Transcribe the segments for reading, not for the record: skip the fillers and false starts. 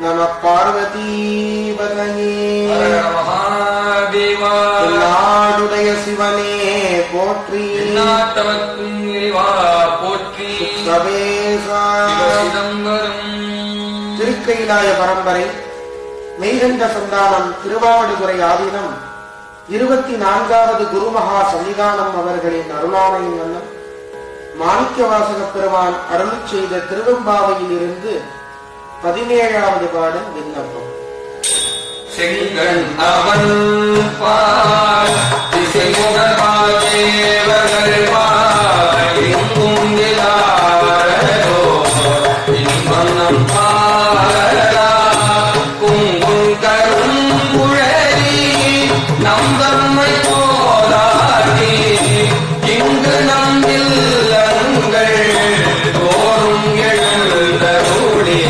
நம பார்வதீபதையே மகாதேவா. நாடுடைய சிவனே போற்றி, நாட்டவர்க்கும் இறைவா போற்றி. சிதம்பரம் திருக்கையிலாய பரம்பரை மெய்கண்ட சந்தானம் திருவாவடுதுறை ஆதீனம் 24வது குரு மகா சன்னிதானம் அவர்களின் அருளாமையின் வண்ணம் மாணிக்கவாசக பெருமான் அருள் செய்த திருவெம்பாவையில் இருந்து 17வது பாடல் விண்ணப்பம். செங்கண் அவன் பால் திசைமுகன் பால் தேவர்கள் பால் எங்கும் விழாரோ இன்பம் பாலா குங்கும் கரும் குழலி நம்பம்மை போதாடி இங்கு நம்பில்லங்கள் தோறும் எழுந்தருளி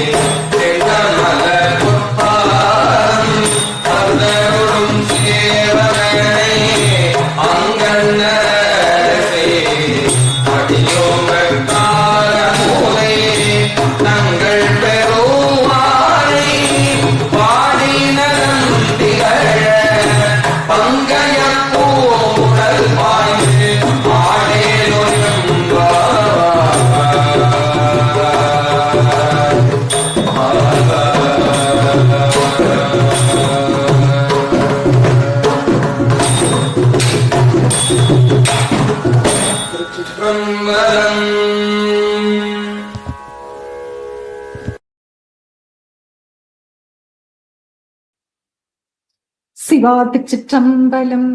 சிவாதிச்சிற்றம்பலம்.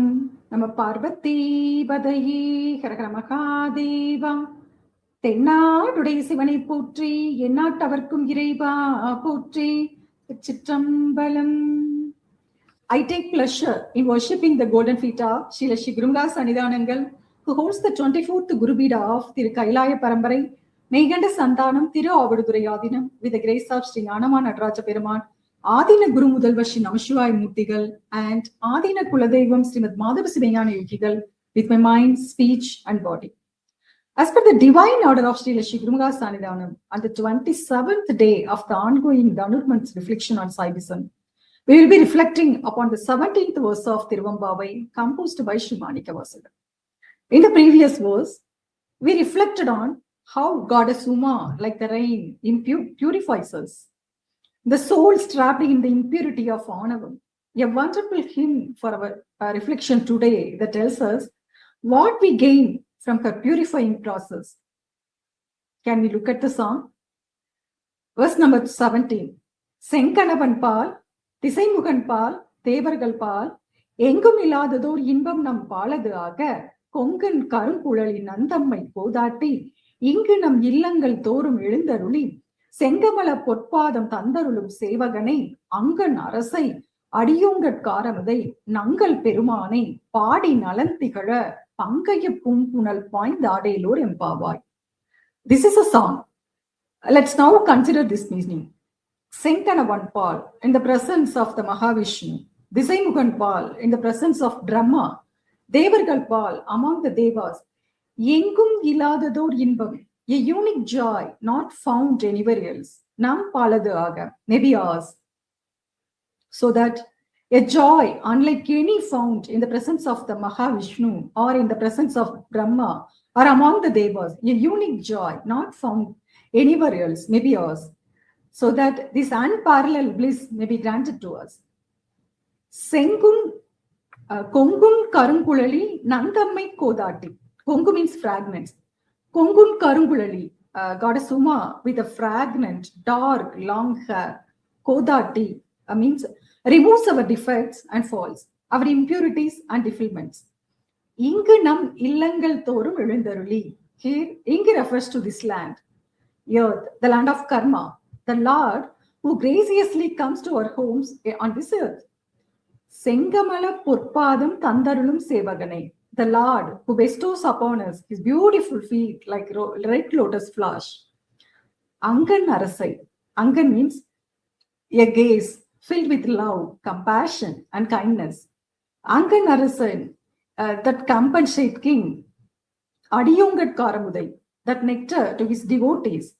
நம பார்வதீபதையே ஹரஹர மகாதேவா. தென்னாடுடைய சிவனை போற்றி, எந்நாட்டவர்க்கும் இறைவா போற்றி. Chitrambalam. I take pleasure in worshipping the golden feet of Srila Sri Guru Maha Sannidhanam, who holds the 24th Guru Bida of Thirukkayilaya Parambarai, Meykanda Santhaanam, Thiruaavaduthurai Adheenam, with the grace of Sri Gnanama Nataraja Peruman, Aatheena Guru Mudalvar Sri Namashivayamurthigal, and Aatheena Kuladevam Srimad Madhava Sivathira Yogigal, with my mind, speech, and body. As per the divine order of Srila Sri Guru Maha Sannidhanam, on the 27th day of the ongoing Dhanurman's reflection on Saivism, we will be reflecting upon the 17th verse of Thiruvempavai, composed by Sri Manikavasagar. In the previous verse, we reflected on how Goddess Uma, like the rain, purifies us. The soul trapped in the impurity of Anavam. A wonderful hymn for our reflection today that tells us what we gain from her purifying process. Can we look at the song? Verse number 17. Senkanavan Paal, திசைமுகன் பால் தேவர்கள் பால் எங்கும் இல்லாததோர் இன்பம் நம் பாலது ஆக கொங்கன் கருங்குழலின் நந்தம்மை போதாட்டி இங்கு நம் இல்லங்கள் தோறும் எழுந்தருளி செங்கமல பொற்பாதம் தந்தருளும் சேவகனை அங்கன் அரசை அடியோங்கட்காரமுதை நங்கள் பெருமானை பாடி நலன் திகழ பங்கைய பூங்குணல் பாய்ந்தாடேலோர் எம்பாவாய். This is a song. Let's now consider this meaning. Senkanavan Paal in the presence of the Mahavishnu, Disaimugan Paal in the presence of Brahma, Devargal Paal among the Devas, Yengum Iladador Inbam, a unique joy not found anywhere else, Nam Paladu Aga, maybe ours. So that a joy unlike any found in the presence of the Mahavishnu or in the presence of Brahma or among the Devas, a unique joy not found anywhere else, maybe ours. So that this unparalleled bliss may be granted to us. Kongun Karungulali Nandammai Kodati. Kongu means fragments. Kongun Karungulali, Goddess Uma with a fragment, dark, long hair. Kodati means removes our defects and faults, our impurities and defilements. Ingu nam illangal thorum elundaruli. Here, Ingu refers to this land, earth, the land of karma. The Lord who graciously comes to our homes on this earth. Sengamala Purpadam Thandarulum Sevaganai. The Lord who bestows upon us his beautiful feet like red lotus flush. Angan Arasai. Angan means a gaze filled with love, compassion, and kindness. Angan Arasai, that compassionate king. Adiyongat Karamudai, that nectar to his devotees.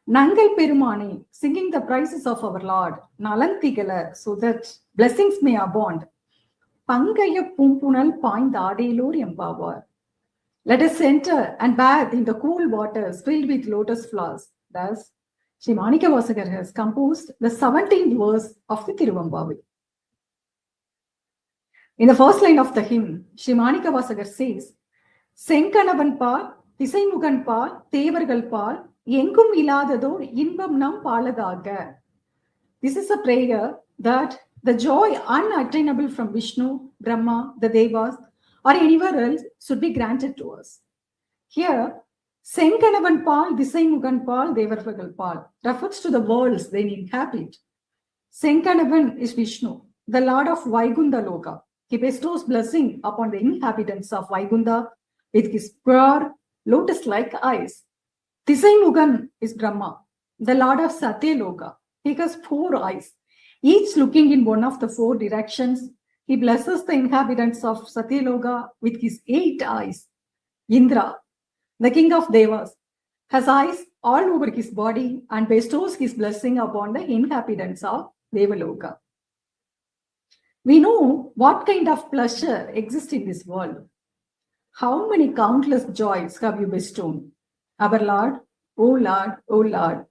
Nangal Perumani, singing the praises of our Lord, Nalanthigala, so that blessings may abound. Pangaya Pumpunal Paindadilur Empavar. Let us enter and bathe in the cool waters filled with lotus flowers. Thus, Sri Manikavasagar has composed the 17th verse of the Thiruvempavai. In the first line of the hymn, Sri Manikavasagar says, Senkanavan Paal, Isaimugan Paal, Tevargal Paal, Yengum Iladador, Inbam Nam Paladaga. This is a prayer that the joy unattainable from Vishnu, Brahma, the Devas, or anywhere else should be granted to us. Here, Senkanavan Paal, Disaimugan Paal, Devarvagal Paal refers to the worlds they inhabit. Senkanavan is Vishnu, the Lord of Vaikunda Loka. He bestows blessing upon the inhabitants of Vaikunda with his pure, lotus-like eyes. Disaimugan is Brahma, the Lord of Satyaloka. He has 4 eyes, each looking in one of the 4 directions. He blesses the inhabitants of Satyaloka with his 8 eyes. Indra, the king of Devas, has eyes all over his body and bestows his blessing upon the inhabitants of Devaloka. We know what kind of pleasure exists in this world. How many countless joys have you bestowed? Our Lord, O Lord, O Lord,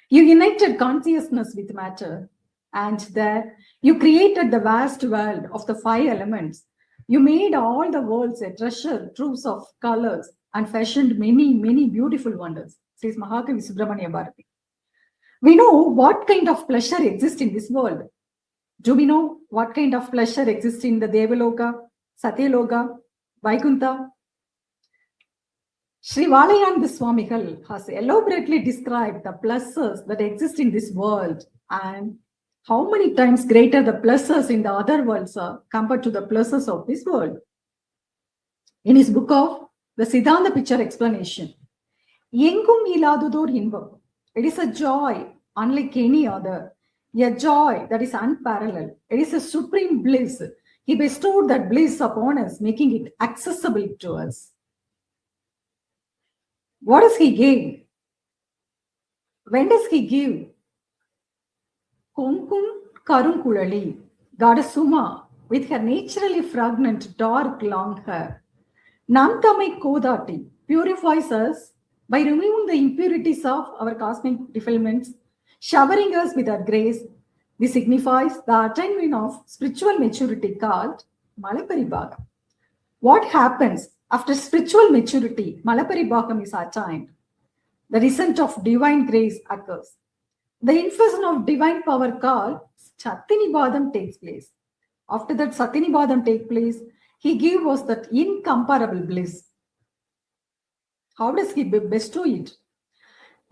you united consciousness with matter, and there you created the vast world of the 5 elements. You made all the worlds a treasure troves of colors and fashioned many, many beautiful wonders, says Mahakavi Subramanya Bharati. We know what kind of pleasure exists in this world. Do we know what kind of pleasure exists in the Devaloka, Satyaloka, Vaikuntha? Sri Valayananda Swamigal has elaborately described the pleasures that exist in this world and how many times greater the pleasures in the other worlds are compared to the pleasures of this world. In his book of the Siddhanda Picture Explanation, Yengum Iladudor Inbam, it is a joy unlike any other, a joy that is unparalleled. It is a supreme bliss. He bestowed that bliss upon us, making it accessible to us. What does he give? When does he give? Konkum Karunkulali, goddess Uma, with her naturally fragrant dark long hair. Namtamai Kodati purifies us by removing the impurities of our cosmic defilements, showering us with her grace. This signifies the attainment of spiritual maturity called Malaparibhaga. What happens after spiritual maturity? Malaparibhagam is attained. The descent of divine grace occurs. The infusion of divine power called Satyanibadam takes place. After that Satyanibadam takes place, he gives us that incomparable bliss. How does he bestow it?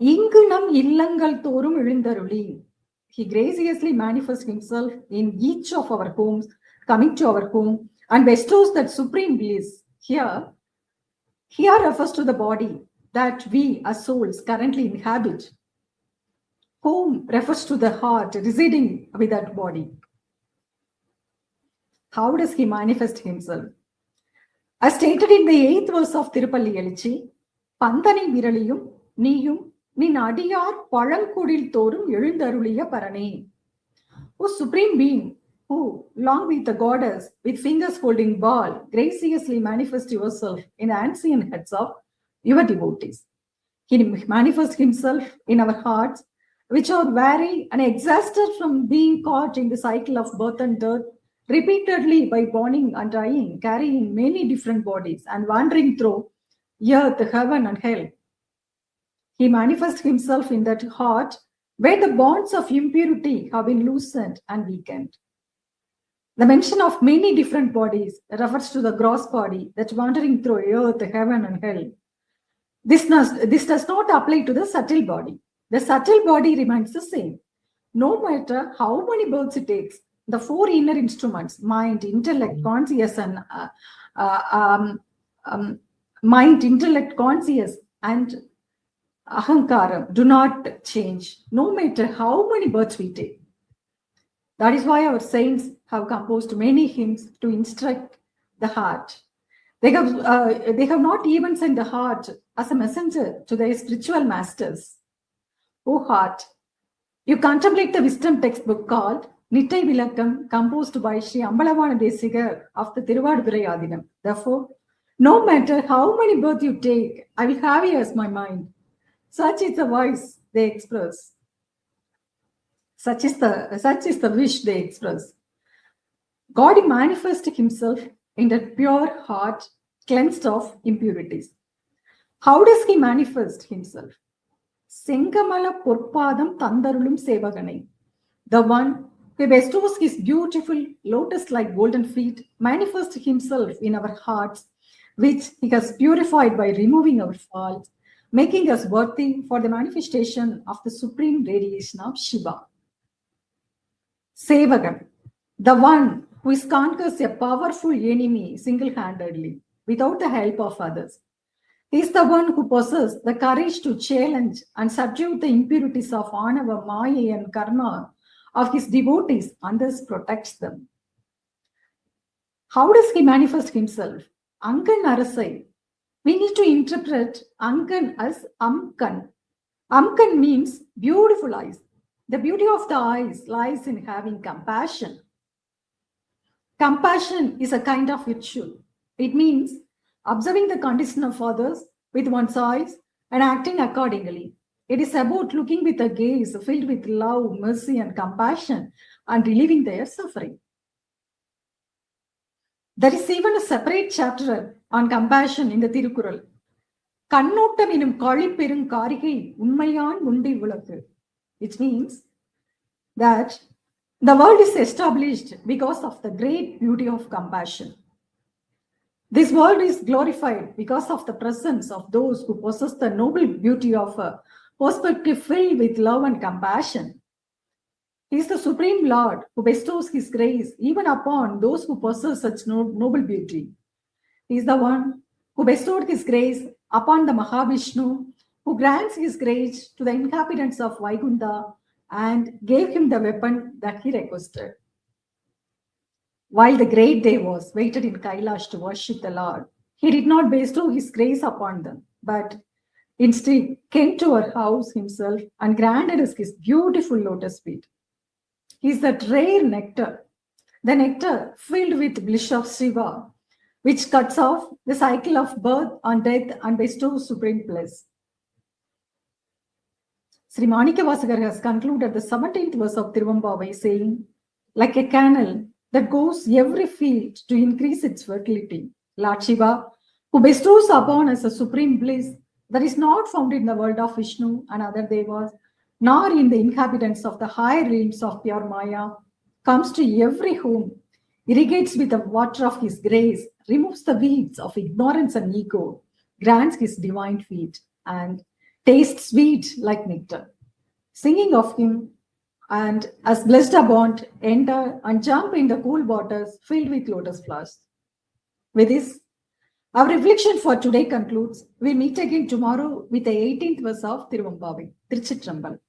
Ingunam illangal thorum ezhundaruli. He graciously manifests himself in each of our homes, coming to our home, and bestows that supreme bliss. Here refers to the body that we as souls currently inhabit. Home refers to the heart residing with that body. How does he manifest himself? As stated in the 8th verse of Tirupalli, Pandani Viraliyum, Niyum, Nin Adiyar Palankudil Thorum Ezhundaruliya Parane. O Supreme Being, who, along with the goddess, with fingers holding ball, graciously manifest yourself in the ancient heads of your devotees. He manifests himself in our hearts, which are weary and exhausted from being caught in the cycle of birth and death, repeatedly by born and dying, carrying many different bodies and wandering through earth, heaven, and hell. He manifests himself in that heart where the bonds of impurity have been loosened and weakened. The mention of many different bodies refers to the gross body that's wandering through earth, heaven, and hell. This does not apply to the subtle body. The subtle body remains the same. No matter how many births it takes, the 4 inner instruments, mind, intellect, conscious, and ahankara, do not change, no matter how many births we take. That is why our saints have composed many hymns to instruct the heart. They have not even sent the heart as a messenger to their spiritual masters. O heart, you contemplate the wisdom textbook called Nittai Vilakkam, composed by Sri Ambalavana Desigar of the Thiruvavaduthurai Adheenam. Therefore, no matter how many births you take, I will have you as my mind. Such is the voice they express. Such is the wish they express. God manifests himself in that pure heart, cleansed of impurities. How does he manifest himself? Sengamala Purpadam Tandarulum Sevaganai. The one who bestows his beautiful lotus-like golden feet manifests himself in our hearts, which he has purified by removing our faults, making us worthy for the manifestation of the supreme radiation of Shiva. Sevagan, the one who conquers a powerful enemy single-handedly, without the help of others. He is the one who possesses the courage to challenge and subdue the impurities of Anava, Maya and Karma of his devotees and thus protects them. How does he manifest himself? Ankan Arasai. We need to interpret Ankan as Amkan. Amkan means beautiful eyes. The beauty of the eyes lies in having compassion. Compassion is a kind of virtue. It means observing the condition of others with one's eyes and acting accordingly. It is about looking with a gaze filled with love, mercy, and compassion and relieving their suffering. There is even a separate chapter on compassion in the Tirukkural. Kannottam enum kaliperung karigai unmaiyan mundi vilakku. Which means that the world is established because of the great beauty of compassion. This world is glorified because of the presence of those who possess the noble beauty of a perspective filled with love and compassion. He is the Supreme Lord who bestows his grace even upon those who possess such noble beauty. He is the one who bestowed his grace upon the Mahavishnu, who grants his grace to the inhabitants of Vaikunta and gave him the weapon that he requested. While the great Devas waited in Kailash to worship the Lord, he did not bestow his grace upon them, but instead came to our house himself and granted us his beautiful lotus feet. He is that rare nectar, the nectar filled with bliss of Shiva, which cuts off the cycle of birth and death and bestows supreme bliss. Sri Manikavasagar has concluded the 17th verse of Thiruvempavai saying, like a canal that goes every field to increase its fertility, Lord Shiva, who bestows upon us a supreme bliss that is not found in the world of Vishnu and other Devas, nor in the inhabitants of the higher realms of pure Maya, comes to every home, irrigates with the water of his grace, removes the weeds of ignorance and ego, grants his divine feet, and tastes sweet like nectar. Singing of him, and as blessed abound, enter and jump in the cool waters filled with lotus flowers. With this, our reflection for today concludes. We'll meet again tomorrow with the 18th verse of Thiruvempavai. Tiruchitrambalam.